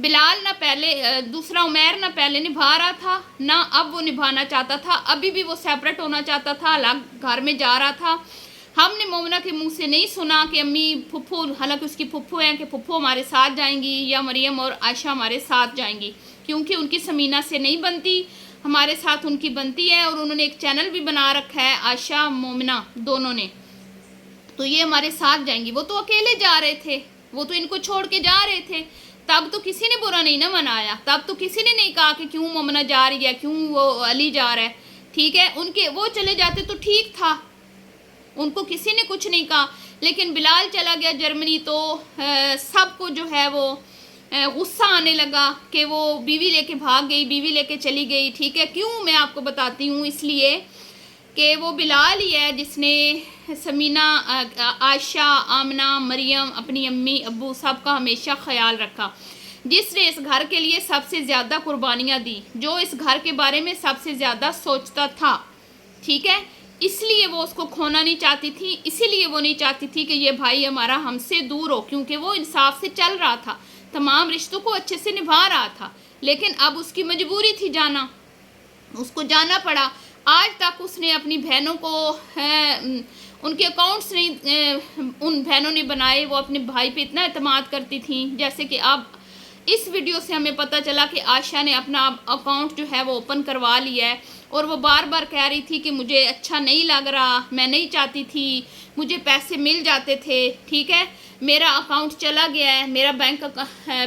بلال نہ پہلے دوسرا عمیر نہ پہلے نبھا رہا تھا نہ اب وہ نبھانا چاہتا تھا، ابھی بھی وہ سیپریٹ ہونا چاہتا تھا، الگ گھر میں جا رہا تھا۔ ہم نے مومنہ کے منہ سے نہیں سنا کہ امی پھپھو، حالانکہ اس کی پھپھو ہیں، کہ پھپھو ہمارے ساتھ جائیں گی یا مریم اور عائشہ ہمارے ساتھ جائیں گی، کیونکہ ان کی سمینہ سے نہیں بنتی، ہمارے ساتھ ان کی بنتی ہے، اور انہوں نے ایک چینل بھی بنا رکھا ہے عائشہ مومنہ دونوں نے، تو یہ ہمارے ساتھ جائیں گی۔ وہ تو اکیلے جا رہے تھے، وہ تو ان کو چھوڑ کے جا رہے تھے، تب تو کسی نے برا نہیں نہ منایا، تب تو کسی نے نہیں کہا کہ کیوں مومنہ جا رہی ہے، کیوں وہ علی جا رہا ہے، ٹھیک ہے، ان کے وہ چلے جاتے تو ٹھیک تھا، ان کو کسی نے کچھ نہیں کہا۔ لیکن بلال چلا گیا جرمنی تو سب کو جو ہے وہ غصہ آنے لگا کہ وہ بیوی لے کے بھاگ گئی، بیوی لے کے چلی گئی، ٹھیک ہے۔ کیوں میں آپ کو بتاتی ہوں، اس لیے کہ وہ بلال ہی ہے جس نے سمینہ، عائشہ، آمنہ، مریم، اپنی امی ابو سب کا ہمیشہ خیال رکھا، جس نے اس گھر کے لیے سب سے زیادہ قربانیاں دی، جو اس گھر کے بارے میں سب سے زیادہ سوچتا تھا، ٹھیک ہے۔ اس لیے وہ اس کو کھونا نہیں چاہتی تھی، اسی لیے وہ نہیں چاہتی تھی کہ یہ بھائی ہمارا ہم سے دور ہو، کیونکہ وہ انصاف سے چل رہا تھا، تمام رشتوں کو اچھے سے نبھا رہا تھا، لیکن اب اس کی مجبوری تھی جانا، اس کو جانا پڑا۔ آج تک اس نے اپنی بہنوں کو ان کے اکاؤنٹس نہیں ان بہنوں نے بنائے، وہ اپنے بھائی پہ اتنا اعتماد کرتی تھیں، جیسے کہ اب اس ویڈیو سے ہمیں پتہ چلا کہ عائشہ نے اپنا اکاؤنٹ جو ہے وہ اوپن کروا لیا ہے، اور وہ بار بار کہہ رہی تھی کہ مجھے اچھا نہیں لگ رہا، میں نہیں چاہتی تھی، مجھے پیسے مل جاتے تھے، ٹھیک ہے، میرا اکاؤنٹ چلا گیا ہے، میرا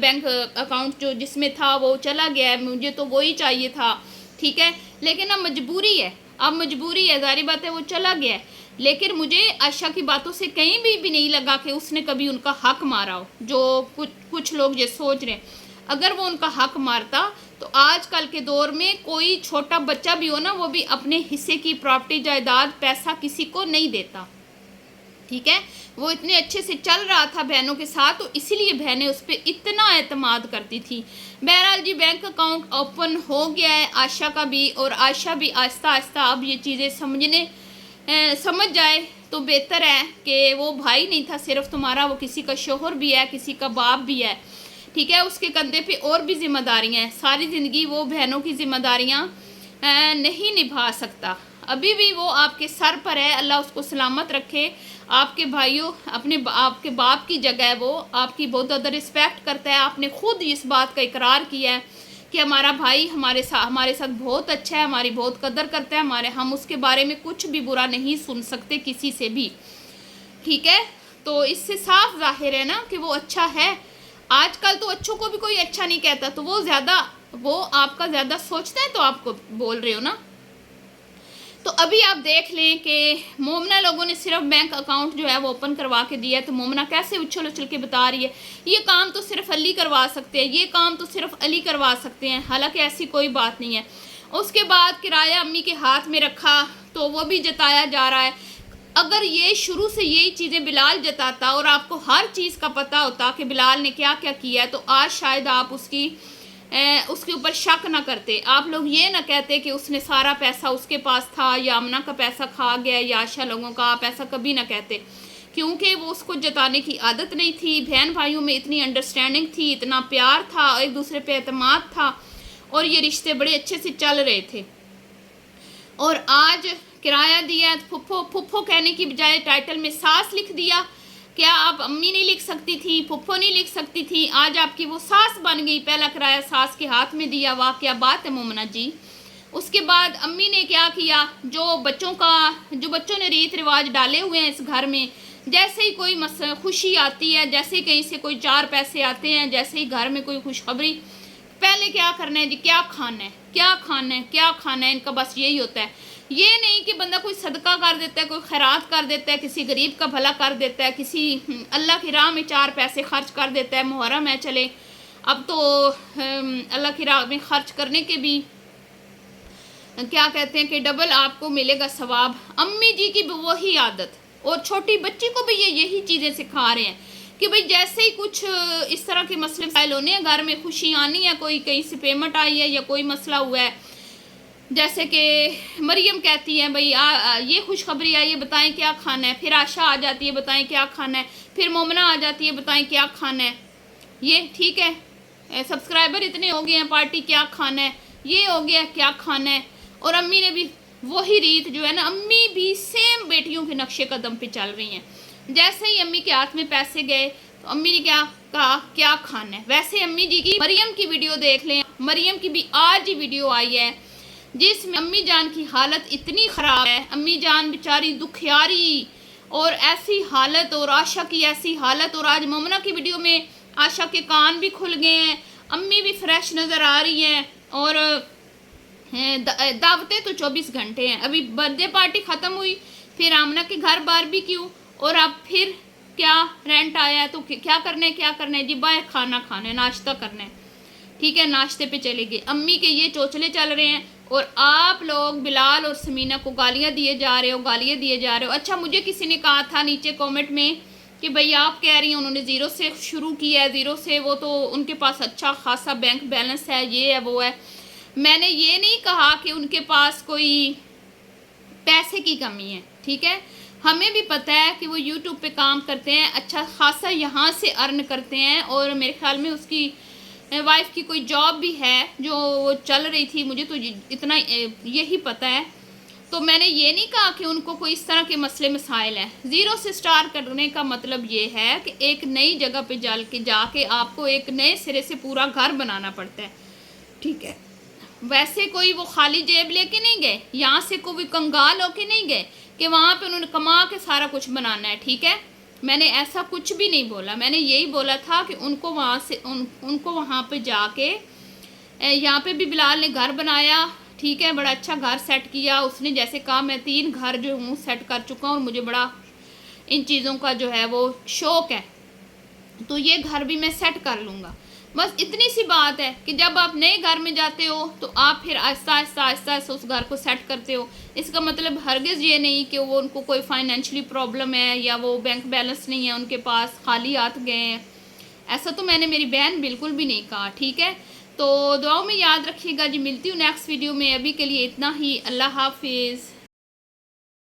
بینک اکاؤنٹ جو جس میں تھا وہ چلا گیا ہے، مجھے تو وہی چاہیے تھا، ٹھیک ہے، لیکن اب مجبوری ہے، ظاہری بات ہے وہ چلا گیا ہے، لیکن مجھے عائشہ کی باتوں سے کہیں بھی نہیں لگا کہ اس نے کبھی ان کا حق مارا ہو، جو کچھ لوگ یہ سوچ رہے ہیں۔ اگر وہ ان کا حق مارتا تو آج کل کے دور میں کوئی چھوٹا بچہ بھی ہو نا، وہ بھی اپنے حصے کی پراپرٹی، جائیداد، پیسہ کسی کو نہیں دیتا، ٹھیک ہے۔ وہ اتنے اچھے سے چل رہا تھا بہنوں کے ساتھ، تو اسی لیے بہنیں اس پہ اتنا اعتماد کرتی تھی۔ بہرحال جی بینک اکاؤنٹ اوپن ہو گیا ہے عائشہ کا بھی، اور عائشہ بھی آہستہ آہستہ اب یہ چیزیں سمجھ جائے تو بہتر ہے کہ وہ بھائی نہیں تھا صرف تمہارا، وہ کسی کا شوہر بھی ہے، کسی کا باپ بھی ہے، ٹھیک ہے، اس کے کندھے پہ اور بھی ذمہ داریاں ہیں، ساری زندگی وہ بہنوں کی ذمہ داریاں نہیں نبھا سکتا، ابھی بھی وہ آپ کے سر پر ہے، اللہ اس کو سلامت رکھے۔ آپ کے بھائیوں، آپ کے باپ کی جگہ ہے، وہ آپ کی بہت زیادہ رسپیکٹ کرتا ہے، آپ نے خود اس بات کا اقرار کیا ہے کہ ہمارا بھائی ہمارے ساتھ بہت اچھا ہے، ہماری بہت قدر کرتا ہے، ہم اس کے بارے میں کچھ بھی برا نہیں سن سکتے کسی سے بھی، ٹھیک ہے۔ تو اس سے صاف ظاہر ہے نا کہ وہ اچھا ہے۔ آج کل تو اچھوں کو بھی کوئی اچھا نہیں کہتا، تو وہ آپ کا زیادہ سوچتے ہیں، تو آپ کو بول رہے ہو نا۔ تو ابھی آپ دیکھ لیں کہ مومنہ لوگوں نے صرف بینک اکاؤنٹ جو ہے وہ اوپن کروا کے دیا ہے، تو مومنہ کیسے اچھل اچھل کے بتا رہی ہے یہ کام تو صرف علی کروا سکتے ہیں، یہ کام تو صرف علی کروا سکتے ہیں، حالانکہ ایسی کوئی بات نہیں ہے۔ اس کے بعد کرایہ امی کے ہاتھ میں رکھا تو وہ بھی جتایا جا رہا ہے۔ اگر یہ شروع سے یہی چیزیں بلال جتاتا اور آپ کو ہر چیز کا پتہ ہوتا کہ بلال نے کیا کیا کیا ہے، تو آج شاید آپ اس کے اوپر شک نہ کرتے، آپ لوگ یہ نہ کہتے کہ اس نے سارا پیسہ اس کے پاس تھا یا آمنہ کا پیسہ کھا گیا یا عائشہ لوگوں کا، آپ ایسا کبھی نہ کہتے، کیونکہ وہ اس کو جتانے کی عادت نہیں تھی، بہن بھائیوں میں اتنی انڈرسٹینڈنگ تھی، اتنا پیار تھا، ایک دوسرے پہ اعتماد تھا، اور یہ رشتے بڑے اچھے سے چل رہے تھے۔ اور آج کرایہ دیا، پھپھو کہنے کی بجائے ٹائٹل میں ساس لکھ دیا، کیا آپ امی نہیں لکھ سکتی تھی، پھپھو نہیں لکھ سکتی تھی، آج آپ کی وہ ساس بن گئی، پہلا کرایہ ساس کے ہاتھ میں دیا، واہ کیا بات ہے مومنہ جی۔ اس کے بعد امی نے کیا کیا، جو بچوں نے ریت رواج ڈالے ہوئے ہیں اس گھر میں، جیسے ہی کوئی خوشی آتی ہے، جیسے ہی کہیں سے کوئی 4 پیسے آتے ہیں، جیسے ہی گھر میں کوئی خوشخبری، پہلے کیا کرنا ہے جی، کیا کھانا ہے، کیا کھانا ہے، کیا کھانا ہے، ان کا بس یہی ہوتا ہے۔ یہ نہیں کہ بندہ کوئی صدقہ کر دیتا ہے، کوئی خیرات کر دیتا ہے، کسی غریب کا بھلا کر دیتا ہے، کسی اللہ کی راہ میں 4 پیسے خرچ کر دیتا ہے، محرم ہے چلے، اب تو اللہ کی راہ میں خرچ کرنے کے بھی کیا کہتے ہیں کہ ڈبل آپ کو ملے گا ثواب۔ امی جی کی بھی وہی عادت، اور چھوٹی بچی کو بھی یہی چیزیں سکھا رہے ہیں کہ بھئی جیسے ہی کچھ اس طرح کے مسئلے مسائل ہونے ہیں، گھر میں خوشی آنی ہے، کوئی کہیں سے پیمنٹ آئی ہے یا کوئی مسئلہ ہوا ہے، جیسے کہ مریم کہتی ہے بھئی یہ خوشخبری آئی ہے، بتائیں کیا کھانا ہے، پھر عائشہ آ جاتی ہے، بتائیں کیا کھانا ہے، پھر مومنہ آ جاتی ہے، بتائیں کیا کھانا ہے، یہ ٹھیک ہے۔ سبسکرائبر اتنے ہو گئے ہیں، پارٹی کیا کھانا ہے، یہ ہو گیا کیا کھانا ہے. اور امی نے بھی وہی ریت جو ہے نا، امی بھی سیم بیٹیوں کے نقشے قدم پہ چل رہی ہیں. جیسے ہی امی کے ہاتھ میں پیسے گئے تو امی نے کیا کہا کیا کھانا ہے. ویسے امی جی کی مریم کی ویڈیو دیکھ لیں، مریم کی بھی آج ہی ویڈیو آئی ہے جس میں امی جان کی حالت اتنی خراب ہے، امی جان بیچاری دکھیاری اور ایسی حالت، اور عاشا کی ایسی حالت. اور آج مومنہ کی ویڈیو میں عاشا کے کان بھی کھل گئے ہیں، امی بھی فریش نظر آ رہی ہیں. اور دعوتیں تو 24 گھنٹے ہیں. ابھی برتھ ڈے پارٹی ختم ہوئی، پھر آمنہ کے گھر باربیکیو، اور اب پھر کیا رینٹ آیا ہے تو کیا کرنا ہے جی باہر کھانا کھانا ہے، ناشتہ کرنا ہے. ٹھیک ہے، ناشتے پہ چلے گئے. امی کے یہ چوچلے چل رہے ہیں اور آپ لوگ بلال اور سمینہ کو گالیاں دیے جا رہے ہو. اچھا، مجھے کسی نے کہا تھا نیچے کومنٹ میں کہ بھئی آپ کہہ رہی ہیں انہوں نے زیرو سے شروع کیا ہے، زیرو سے، وہ تو ان کے پاس اچھا خاصا بینک بیلنس ہے، یہ ہے وہ ہے. میں نے یہ نہیں کہا کہ ان کے پاس کوئی پیسے کی کمی ہے. ٹھیک ہے، ہمیں بھی پتہ ہے کہ وہ یوٹیوب پہ کام کرتے ہیں، اچھا خاصا یہاں سے ارن کرتے ہیں. اور میرے خیال میں اس کی وائف کی کوئی جاب بھی ہے جو وہ چل رہی تھی، مجھے تو اتنا یہی پتہ ہے. تو میں نے یہ نہیں کہا کہ ان کو کوئی اس طرح کے مسئلے مسائل ہیں. زیرو سے سٹارٹ کرنے کا مطلب یہ ہے کہ ایک نئی جگہ پہ جا کے آپ کو ایک نئے سرے سے پورا گھر بنانا پڑتا ہے. ٹھیک ہے، ویسے کوئی وہ خالی جیب لے کے نہیں گئے، یہاں سے کوئی کنگال ہو کے نہیں گئے کہ وہاں پہ انہوں نے کما کے سارا کچھ بنانا ہے. ٹھیک ہے، میں نے ایسا کچھ بھی نہیں بولا. میں نے یہی بولا تھا کہ ان کو وہاں پہ جا کے، یہاں پہ بھی بلال نے گھر بنایا. ٹھیک ہے، بڑا اچھا گھر سیٹ کیا. اس نے جیسے کہا میں 3 گھر جو ہوں سیٹ کر چکا ہوں اور مجھے بڑا ان چیزوں کا جو ہے وہ شوق ہے، تو یہ گھر بھی میں سیٹ کر لوں گا. بس اتنی سی بات ہے کہ جب آپ نئے گھر میں جاتے ہو تو آپ پھر آہستہ آہستہ اس گھر کو سیٹ کرتے ہو. اس کا مطلب ہرگز یہ نہیں کہ وہ ان کو کوئی فائنینشلی پرابلم ہے یا وہ بینک بیلنس نہیں ہے ان کے پاس، خالی ہاتھ گئے ہیں. ایسا تو میں نے میری بہن بالکل بھی نہیں کہا. ٹھیک ہے، تو دعاؤں میں یاد رکھیے گا جی. ملتی ہوں نیکسٹ ویڈیو میں. ابھی کے لیے اتنا ہی. اللہ حافظ.